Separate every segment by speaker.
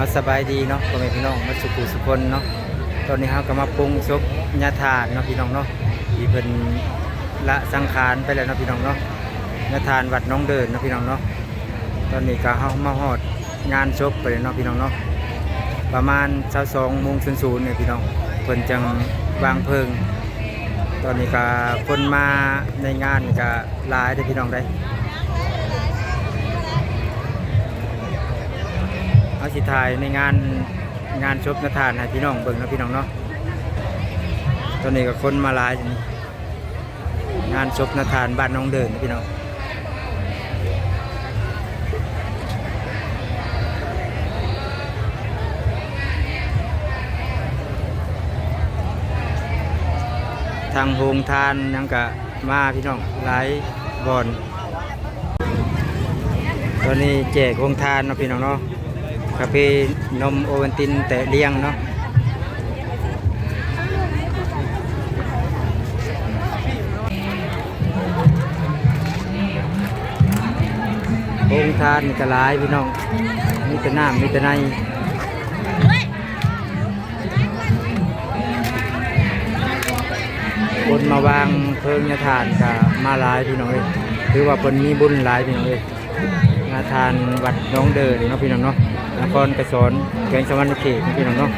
Speaker 1: เอาสบายดีเนาะพ่อแม่พี่น้องมาสุขุสุคนเนาะตอนนี้เราก็มาปรุงซุปญาทานเนาะพี่น้องเนาะที่เพิ่นละสังขารไปแล้วเนาะพี่น้องเนาะญาทานวัดน้องเดินเนาะพี่น้องเนาะตอนนี้ก็เฮามาฮอดงานศพไปแล้วเนาะพี่น้องเนาะประมาณ22:00เนี่ยพี่น้องเพิ่นจังวางเพลิงตอนนี้ก็คนมาในงานก็หลายเด้อพี่น้องได้เอาสิถ่ายในงานศพญาทานให้พี่น้องเบิ่งเนาะพี่น้องเนาะตอนนี้ก็คนมาหลายงานศพญาทานบ้านน้องเดินพี่น้องทางโฮงทานยังกะมาพี่น้องหลายบ่อนตอนนี้แจกโฮงทานเนาะพี่น้องเนาะกาแฟนมโอวัลตินแต่เลี้ยงเนาะโฮงทานก็หลายพี่น้องมีแต่น้ำมีแต่ในคนมาวางเพลิงญาทานก็มาหลายพี่น้องเลยถือว่าคนมีบุญหลายพี่น้องเลยญาทานวัดน้องเดินเนาะพี่น้องเนาะนครกระสอนแขวงสวรรณเขตพี่น้องเนาะ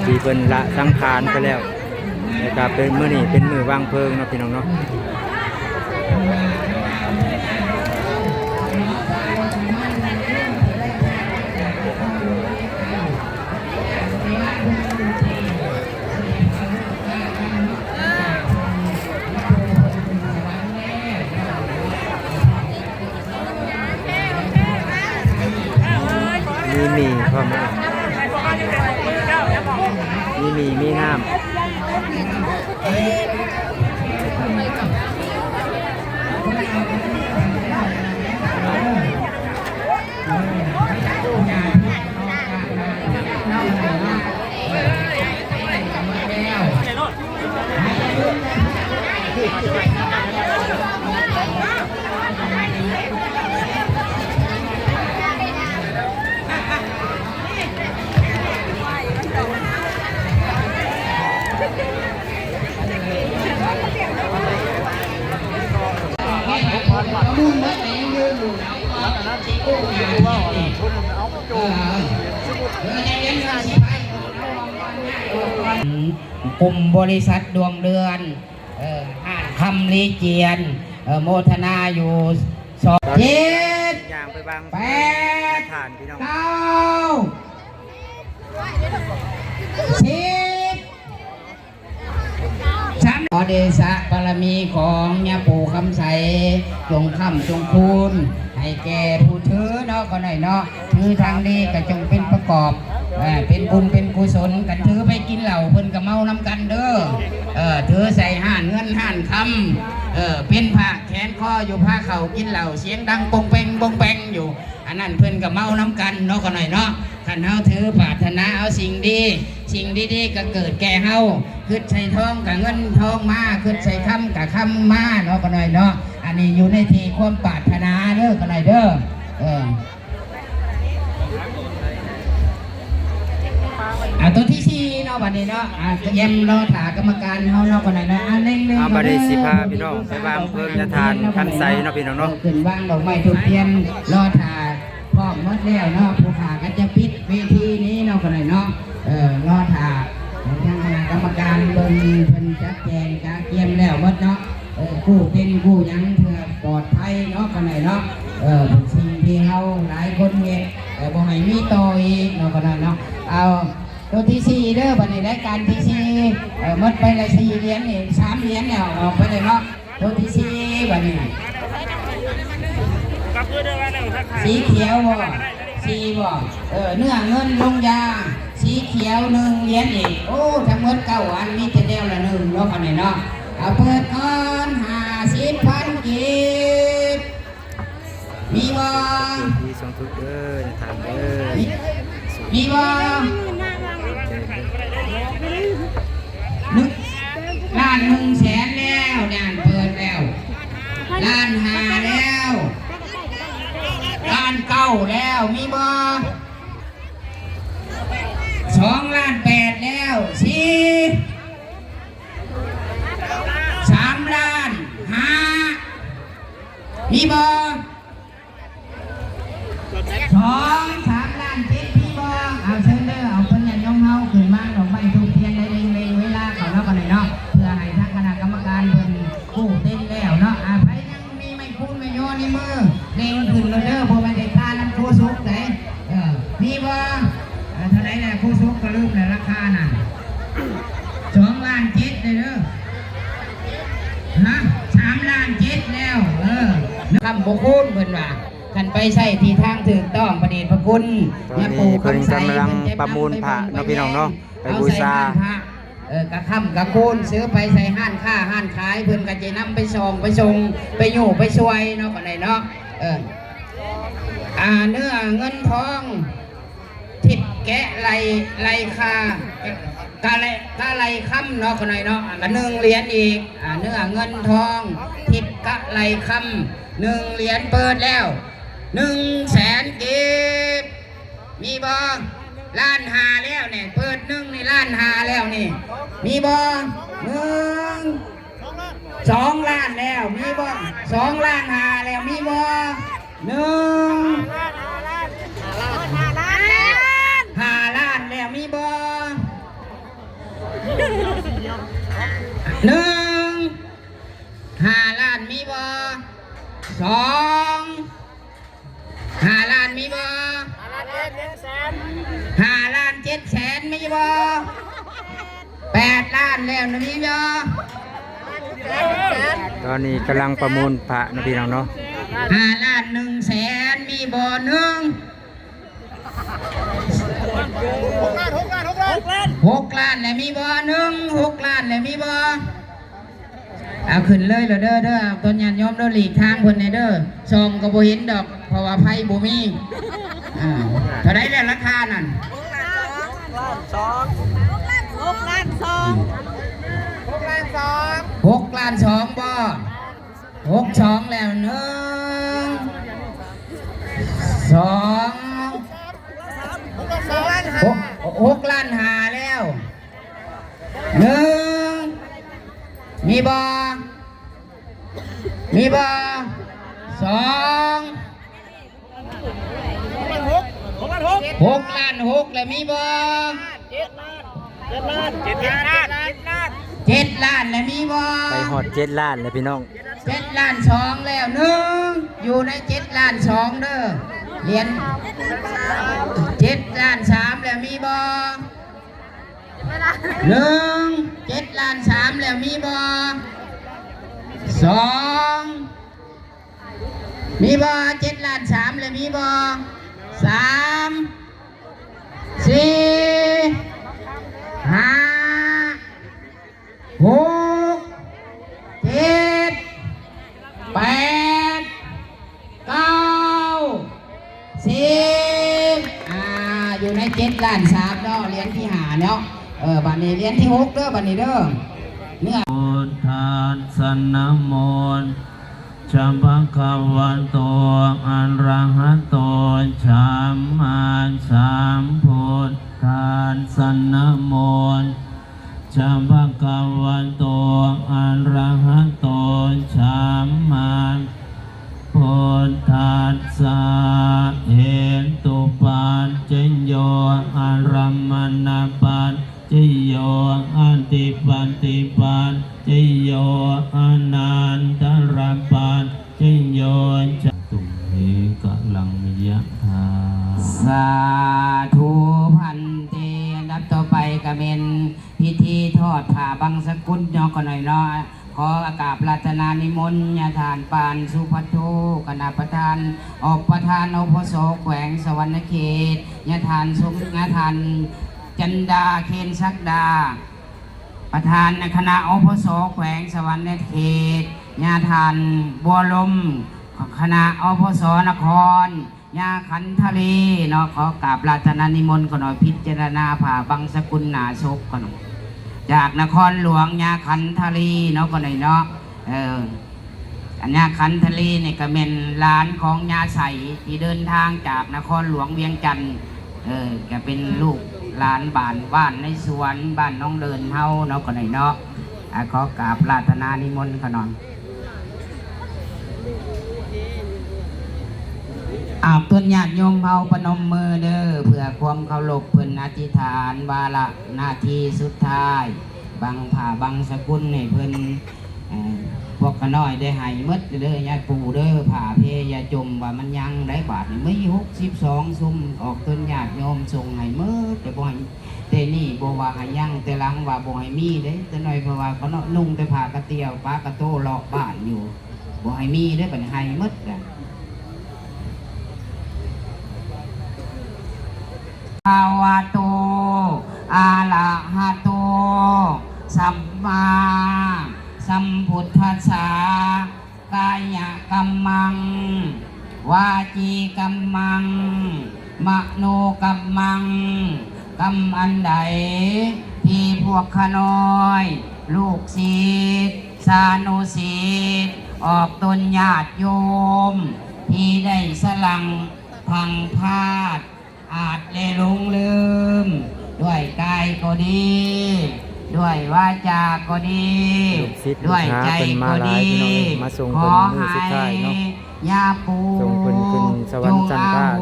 Speaker 1: ที่เป็นละสังขารไปแล้วแต่ก็เป็นมื้อนี้เป็นมื้อวางเพลิงเนาะพี่น้องเนาะมีพร้อมไหมมีน้ำ
Speaker 2: กลุ่มบริษัทดวงเดือนห้างคำลีเจียนโมทนาอยู่7 8 9 10ขอเดชะบารมีของญาปู่คำใสจงค่ำจงคูณให้แก่ผู้ถือเนาะก็หน่อยเนาะถือทางนี้ก็จงเป็นประกอบเป็นบุญเป็นกุศลกันถือไปกินเหล้าเพิ่นก็เมาน้ำกันเด้อถือใส่ห่านเงินห่านคำเป็นผ้าแขนคออยู่ผ้าเข่ากินเหล้าเสียงดังปงเปงปงเปงอยู่อันนั้นเพิ่นก็เมาน้ำกันเนาะก็หน่อยเนาะขันเฮาถือปรารถนาเอาสิ่งดีก็เกิดแก่เฮาขึ้นใส่ทองกับเงินทองมาขึ้นใส่คำกับคำมาเนาะก็หน่อยเนาะอันนี้อยู่ในที่ความปรารถนาเด้อก็หน่อยเด้อตัวที่4เนาะบัดนี้เนาะเยี่ยมรอถากรรมการเฮาเนาะก็หน่อยนะเร่งๆ
Speaker 1: บัดนี้สิพาพี่น้องไปวางเพลิงญาทานคันไสเนาะพี่น้องเนาะ
Speaker 2: ขึ้นวางดอกไม้ทุบเทียนรอถาพร้อมหมดแล้วเนาะผู้ขาก็จะปิดเวทีนี้เนาะก็หน่อยเนาะรอถาทางคณะกรรมการเบิ่งเพิ่นจัดแจงการเตรียมแล้วหมดเนาะกู้เต้นกู้ยังเพื่อปลอดภัยเนาะก็หน่อยเนาะสิ่งที่เฮาหลายคนเฮ็ดบ่ให้มีต่ออีกเนาะก็หน่อยเนาะเอาตัวที่4เด้อบัดนี้รายการที่4หมดไปเลย4เหรียญนี่3เหรียญแล้วออกไปเลยเนาะตัวที่4บัดนี้สีเขียวบ่สีบ่เนื้อเงินลงยาสีเขียว1เหรียญอีกโอ้ทั้งหมด9อันมีแต่เดียวละ1เนาะบัดนี้เนาะเอาเปิดก่อน50,000กีบมีบ่
Speaker 1: มีส่งทุกเด้อญาทานเด้อ
Speaker 2: มีบ่ล้าน100,000แล้วด่านเปิดแล้วล้าน5แล้วล้าน9แล้วมีบ่ ไหนแหละผู้ซุกก็ลืมเลยราคานั่น2.7 ล้านเลยเด้อฮะ3.7 ล้านแล้วคำบุคุณเพิ่นว่ากันไปใส่ที่ทางถูกต้องประเดชพระคุณ
Speaker 1: ตอนนี้เพิ่นกำลังประมูลพระเนาะพี่น้องเนาะไปบูชา
Speaker 2: กระค่ำกระโคนซื้อไปใส่ห้านค้าห้านขายเพิ่นก็จะนำไปส่งไปส่งไปอยู่ไปช่วยเนาะก็ได้เนาะเนื้อเงินทองทิพแกะไหลคากะไหลค่ำเนาะก็ได้เนาะก็1 เหรียญอีกเนื้อเงินทองทิพกะไหลค่ำ1 เหรียญเปิดแล้ว100,000 กีบมีบ่1,500,000แล้วเนี่ยเปิด1นี่1,500,000แล้วนี่มีบ่2 ล้านแล้วมีบ่2,500,000แล้วมีบ่5 ล้านแล้วมีบ่5 ล้านมีบ่5 ล้านมีบ่5,700,000มีบ่8 ล้านแล้วนะมีบ่
Speaker 1: ตอนนี้กำลังประมูลพระนะพี่น้องเนาะ
Speaker 2: 5,100,000มีบ่6 ล้านแล้วมีบ่6 ล้านแล้วมีบ่เอาขึ้นเลยเด้อต้นญาติโยมเด้อหลีกทางเพิ่นให้เด้อส่องก็บ่เห็นดอกเพราะว่าไผบ่มีเท่าใดแล้วราคานั่น6 ล้าน 2บ่62แล้ว1 2 6 ล้าน 5แล้ว1มีบ่2 6 ล้าน 6แล้วมีบ่7 ล้านแล้วมีบ่
Speaker 1: ไปหอด7 ล้านเลยพี่น้อง
Speaker 2: 7 ล้าน 2แล้ว1อยู่ใน7 ล้าน 2เด้อเหรียญ7 ล้าน 3แล้วมีบ่7 ล้าน 3แล้วมีบ่2มีบ่7 ล้าน 3แล้วมีบ่3 4 5 6 7 8 9 10อยู่ใน7 ล้าน 3เนาะเหรียญที่5เนาะบัดนี้เหรียญที่6เด้อบัดนี้เด้อเนี่ย
Speaker 3: พุทธัสสะนะโมสัมภะคะวะโตอะระหะโตสัมมาสัมพุทธัสสะนะโมสัมภะคะวะโตอะระหะโตสัมมาพุทธัสสะเหตุปัจจโยอะระมณปัจจโยอันติปันติปัจจโยอนันตรปัจจโยจตุเหกะลังยะธา
Speaker 2: สาธุพันเตนับต่อไปก็เป็นพิธีทอดผ้าบังสกุลเนาะก็หน่อยเนาะขออากาศปรารถนานิมนต์ญาทานปานสุภัทโทคณะประธานประธานอภสแขวงสวรรณเขตญาทานสมญาทานจันดาเคนศักดาประธานคณะอภสแขวงสวรรณเขตญาทานบัวลมคณะอภสนครญาขันทะเลเนาะขอกราบปรารถนานิมนต์ก็หน่อยพิจารณาผ่าบังสกุลหนาศพก็หน่อยจากนครหลวงญาขันทะเลเนาะก็หน่อยเนาะอันญาขันทะเลเนี่ยก็เป็นหลานของญาใสที่เดินทางจากนครหลวงเวียงจันทร์ก็เป็นลูกหลานบ้านในสวนบ้านน้องเดินเฮาเนาะก็หน่อยเนาะขอกราบปรารถนานิมนต์ก็หน่อยต้นญาติโยมเฮาปนมมือเด้อเพื่อความเคารพเพิ่นอธิษฐานวาระหน้าที่สุดท้ายบังผ่าบังสกุลให้เพิ่นพวกขน้อยได้ให้หมดเด้อญาติปู่เด้อผ่าเพยาจมว่ามันยังได้บาทนี่ไม่62 ซุ่มออกต้นญาติโยม มทรงให้มืดแต่บ่ให้แต่นี่บ่ว่าให้ยังแต่หลังว่าบ่ให้มีเด้แต่หน่อยเพราะว่าเขาเนาะนุ่งแต่ผ้ากระเตียวปากระโตหลอกบ้านอยู่บ่ให้มีเด้บัดนี้ให้หมดกันภาวะโตอะระหะโตสัมมาสัมพุทธัสสะกายกัมมังวาจีกัมมังมโนกัมมังกรรมอันใดที่พวกข้าน้อยลูกศิษย์สานุศิษย์ออกตนญาติโยมที่ได้สลังพังพลาดอาจได้หลงลืมด้วยกายก็ดี ด้วยวาจาก็ดี ด้วยใจก็ดีขอให้ยาปูจงอาหูสิกรรม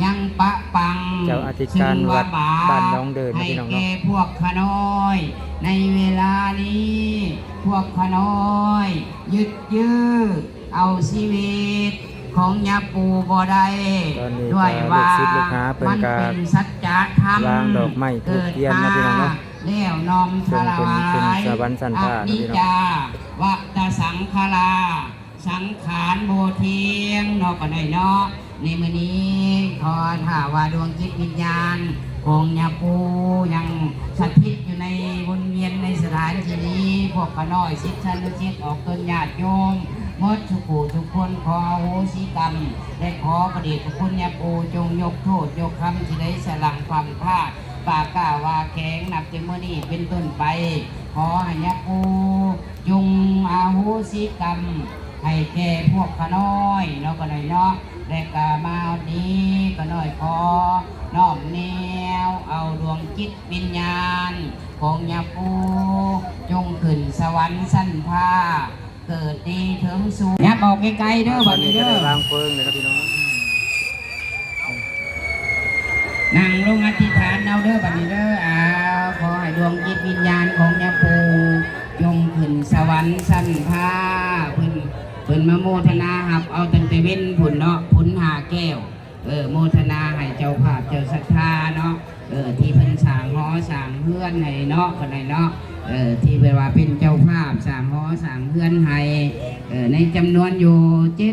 Speaker 2: ยังปะปัง
Speaker 1: เจ้าอธิการวัดบ้านน้องเดิน
Speaker 2: ให้
Speaker 1: พี่น้อง
Speaker 2: แก่
Speaker 1: เนาะ
Speaker 2: พวกข้าน้อย ในเวลานี้พวกข้าน้อยยึดยื้อเอาชีวิตของยาปูบ่ได้ด้วยว่ามันเป็นสัจธรรม
Speaker 1: วางดอกไม้ทูบเทียนนะพี่น้องเนาะ
Speaker 2: แล้วน้อมถวายอนิจจาวัตสังขาราสังขารโบเทียงเนาะก็ได้เนาะในมื้อนี้ขอถ้าว่าดวงจิตวิญญาณของยาปูยังสถิตอยู่ในวนเวียนในสถานที่นี้พวกข้าน้อยศิษย์ชานุศิษย์ออกตนญาติโยมหมดทุกผู้ทุกคนขออโหสิกรรมและขอประเดชพระคุณยาปูจงยกโทษยกคำที่ได้สลังความพลาดปากกล้าว่าแข็งนับแต่เมื่อนี้เป็นต้นไปขอให้ยาปูจงอโหสิกรรมให้แก่พวกข้าน้อยเนาะก็ได้เนาะและกามานี้ก็น้อยขอน้อมแนวเอาดวงจิตวิญญาณของยาปูจงขึ้นสวรรค์สั้นผ้าเกิดดีถึงสูงยับออกไกลๆเด้อบัดนี้เด้อ
Speaker 1: วางเฟิงเลยครับพี่น้อง
Speaker 2: นั่งลงอธิษฐานเอาเด้อบัดนี้เด้อขอให้ดวงจิตวิญญาณของยาปูจงขึ้นสวรรค์สั้นผ้าเพิ่นมาโมทนาหับเอาตั้งแต่เว้นผุนเนาะผุนหาแก้วโมทนาให้เจ้าภาพเจ้าศรัทธาเนาะที่เพิ่นสร้างหอสร้างเฮือนให้เนาะก็ได้เนาะที่ว่าเป็นเจ้าภาพสร้างหอสร้างเฮือนให้ในจำนวนอยู่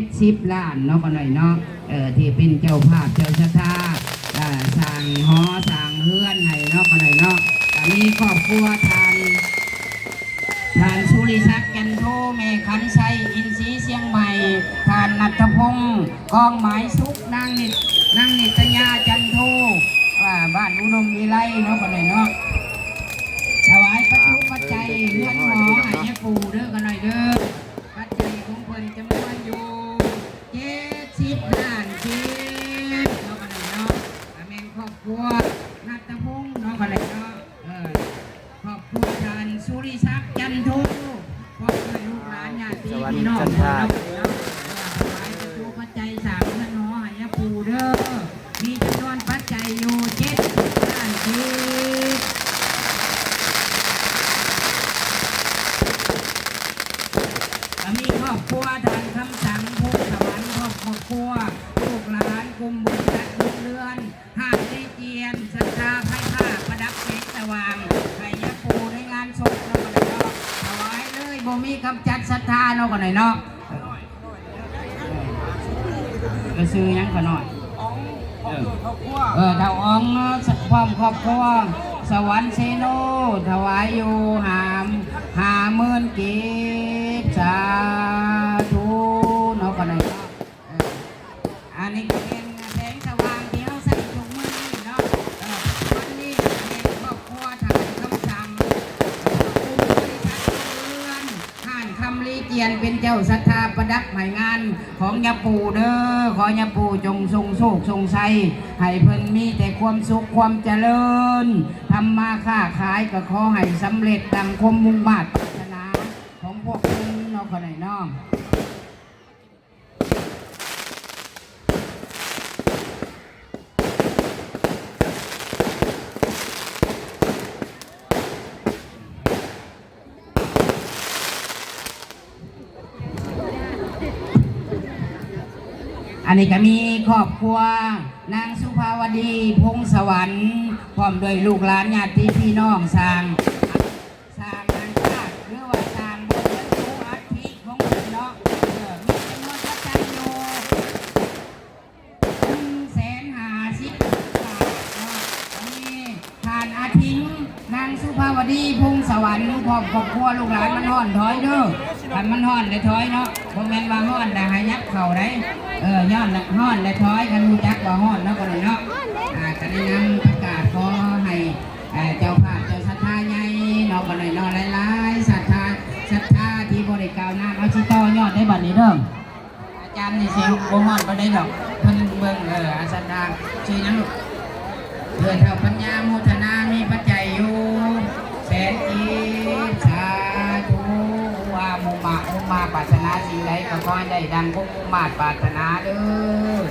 Speaker 2: 70 ล้านเนาะก็ได้เนาะที่เป็นเจ้าภาพเจ้าศรัทธาสร้างหอสร้างเฮือนให้เนาะก็ได้เนาะมีครอบครัวทานสุริศักดิ์จันโทเมขันไซอินทรีเสียงใหม่ทานนัทพงศ์กองหมายสุขนางนิตยาจันโทบ้านอุดมวิไลเนาะก็ได้เนาะถวายปัจจุปัจจัยเงินหอหายปูเด้อกันหน่อยเด้อปัจจัยของเพิ่นจำนวนอยู่70 ล้านเนาะก็ได้เนาะแม่นครอบครัวนัทพงศ์เนาะก็ได้เนาะขอบคุณท่านสุริศักดิ์จันโทขอบคุณลูกหลานญาติพี่น้องถวายปัจจุปัจจัยสามเงินหอหายปูเด้อมีจำนวนปัจจัยอยู่70 ล้านมีครอบครัวทานคำสั่งภูสวรรค์ครอบครัวลูกหลานกลุ่มบุญและบุญเรือนหาดได้เจียนศรัทธาไพ่ผ้าประดับแสงสว่างไข่ยาปูในงานศพเราก็ได้เนาะถวายเลยบ่มีกำจัดศรัทธาเราก็ได้เนาะก็ซื้อยังก็หน่อยดาวองพร้อมครอบครัวสวรรค์เซโนถวายอยู่50,000 กีบสาธุเนาะก็ได้เนาะอันนี้ก็เป็นแสงสว่างที่เราใส่ถุงมือนี่เนาะวันนี้เป็นครอบครัวทางคำสั่งผู้บริษัทเรือนห่านคำลีเจียนเป็นเจ้าศรัทธาประดับหมายงานของยาปูเด้อขอยาปูจงทรงโชคทรงชัยให้เพิ่นมีแต่ความสุขความเจริญทำมาค้าขายก็ขอให้สำเร็จดังความมุ่งมั่นปรารถนาของพวกคุณเนาะก็ได้เนาะอ นนี้ก็มีครอบครัวนางสุภาวดีพงสวรรค์พร้อมด้วยลูกหลานญาติพี่น้องสร้างงานชาติหรือว่าสร้างบทบรรจุอัฐิของเพิ่นเนาะมีจำนวนปัจจัยอยู่150,000 บาทเนาะนี่ทานอาทิงนางสุภาวดีพงสวรรค์พร้อมครอบครัวลูกหลานมันฮ้อนถอยเด้อคันมันฮ้อนได้ถอยเนาะบ่แม่นว่าฮ้อนได้ให้ยับเข้าได้ย้อนละฮ้อนได้ถอยกันรู้จักว่าฮ้อนเนาะก็ได้เนาะก็ได้นำประกาศขอให้เจ้าภาพเจ้าศรัทธาใหญ่เนาะก็ได้เนาะหลายๆศรัทธาที่บ่ได้กล่าวน้ำเอาสิต่อยอดได้บัดนี้เด้ออาจารย์นี่สิบ่ฮ้อนบ่ได้ดอกเพิ่นเบิ่งศรัทธาชื่อหยังลูกเพื่อเท่าปัญญาโมทนามีปัจจัยอยู่แสนกีสาธุว่ามุมาปรารถนาสิ่งใดก็ขอให้ได้ดังมุ่งมาปรารถนาเด้อ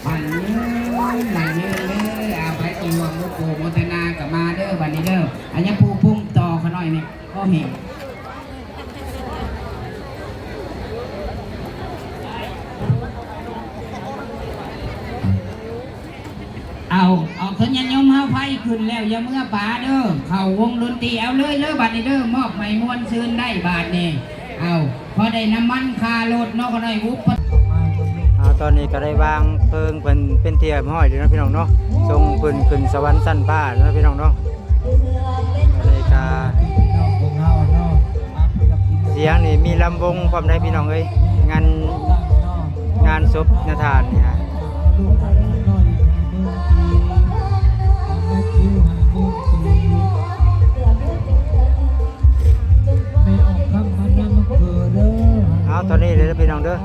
Speaker 2: มันยืนเลยเอาไปจีวรลูกปู่โมทนากับมาเด้อบัดนี้เด้ออันนี้ปูพุ่งต่อเขาหน่อยนี่ก็เห็นเอาขึ้นยันยมเฮาไฟขึ้นแล้วอย่าเมื่อป่าเด้อเข้าวงดนตรีเอาเลยบัดนี้เด้อมอบไม้มวนซื่นได้บาทนี่เอาพอได้น้ำมันคารถเนาะก็ได้วุบ
Speaker 1: ตอนนี้ก็ได้วางเพลิงเป็นเทียมห้อยเลยนะพี่น้องเนาะทรงเพิ่นขึ้นสวรรค์สั้นผ้านะพี่น้องเนาะเลยกาเสียงนี่มีลำวงความได้พี่น้องเอ้ยงานศพนาทานนี่ฮะเอาตอนนี้เลยนะพี่น้องเด้อ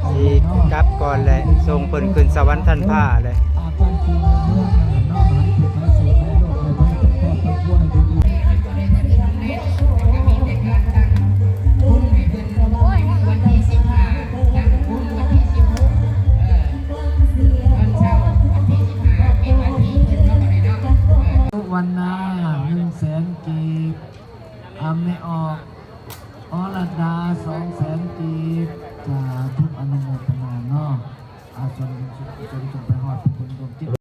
Speaker 1: สีกลับก่อนเลยทรงเพิ่นขึ้นสวรรค์ท่านผ้าเลย